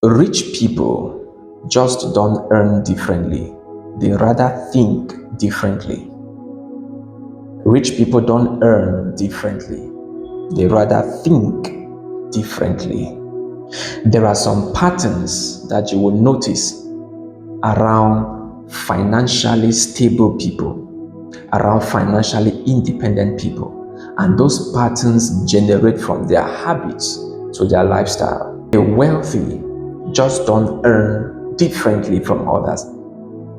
Rich people just don't earn differently, they rather think differently. Rich people don't earn differently, they rather think differently. There are some patterns that you will notice around financially stable people, around financially independent people, and those patterns generate from their habits to their lifestyle. The wealthy just don't earn differently from others,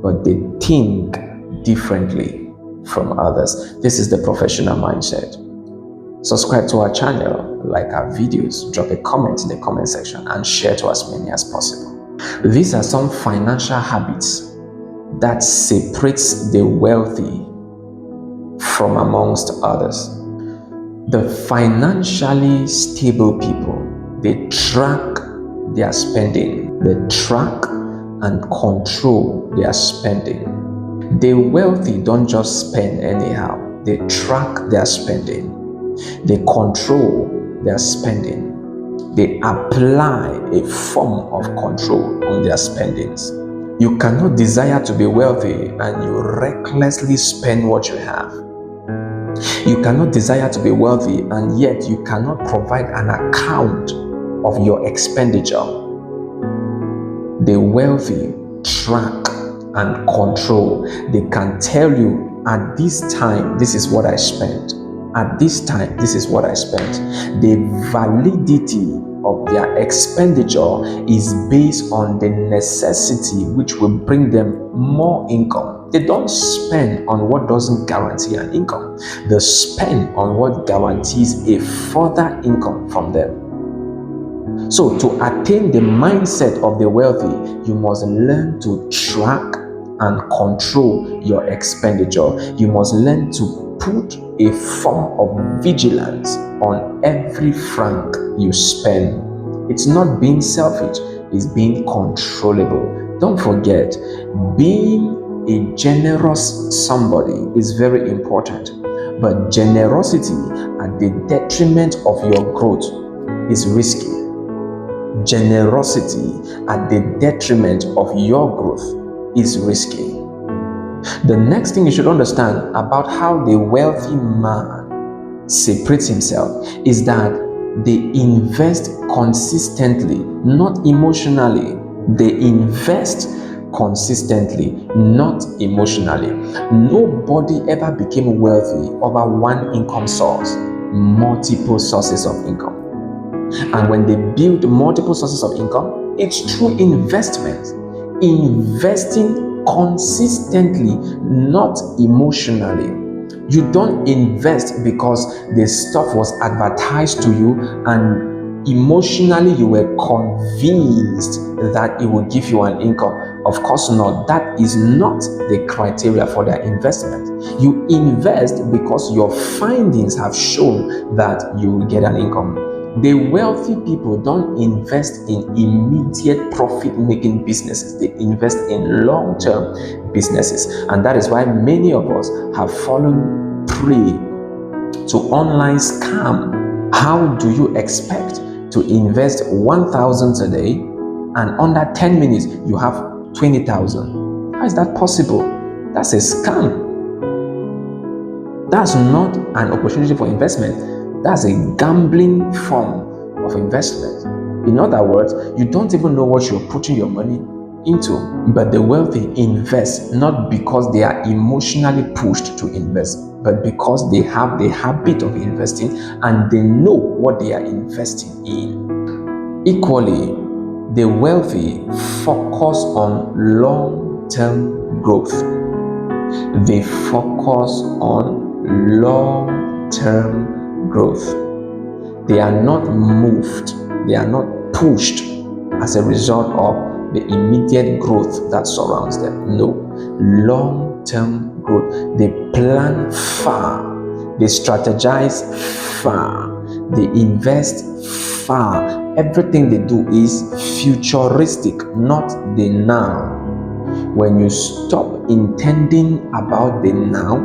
but they think differently from others. This is the professional mindset. Subscribe to our channel, like our videos, drop a comment in the comment section, and share to as many as possible. These are some financial habits that separates the wealthy from amongst others. The financially stable people, they track their spending. They track and control their spending. The wealthy don't just spend anyhow. They track their spending. They control their spending. They apply a form of control on their spendings. You cannot desire to be wealthy and you recklessly spend what you have. You cannot desire to be wealthy and yet you cannot provide an account of your expenditure. The wealthy track and control. They can tell you, at this time, this is what I spent. At this time, this is what I spent. The validity of their expenditure is based on the necessity which will bring them more income. They don't spend on what doesn't guarantee an income. They spend on what guarantees a further income from them. So to attain the mindset of the wealthy, you must learn to track and control your expenditure. You must learn to put a form of vigilance on every franc you spend. It's not being selfish, it's being controllable. Don't forget, being a generous somebody is very important, but generosity at the detriment of your growth is risky. Generosity at the detriment of your growth is risky. The next thing you should understand about how the wealthy man separates himself is that they invest consistently, not emotionally. They invest consistently, not emotionally. Nobody ever became wealthy over one income source, multiple sources of income. And when they build multiple sources of income, it's through investment. Investing consistently, not emotionally. You don't invest because the stuff was advertised to you and emotionally you were convinced that it will give you an income. Of course not. That is not the criteria for their investment. You invest because your findings have shown that you will get an income. The wealthy people don't invest in immediate profit-making businesses. They invest in long-term businesses. And that is why many of us have fallen prey to online scam. How do you expect to invest 1,000 today and under 10 minutes you have 20,000? How is that possible? That's a scam. That's not an opportunity for investment. That's a gambling form of investment. In other words, you don't even know what you're putting your money into. But the wealthy invest not because they are emotionally pushed to invest, but because they have the habit of investing and they know what they are investing in. Equally, the wealthy focus on long-term growth. They focus on long-term growth. They are not moved, they are not pushed as a result of the immediate growth that surrounds them. No, long-term growth. They plan far, they strategize far, they invest far. Everything they do is futuristic, not the now. When you stop intending about the now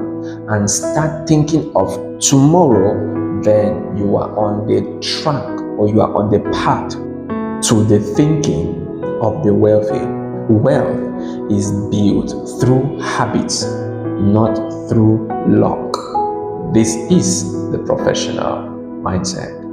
and start thinking of tomorrow, then you are on the track or you are on the path to the thinking of the wealthy. Wealth is built through habits, not through luck. This is the professional mindset.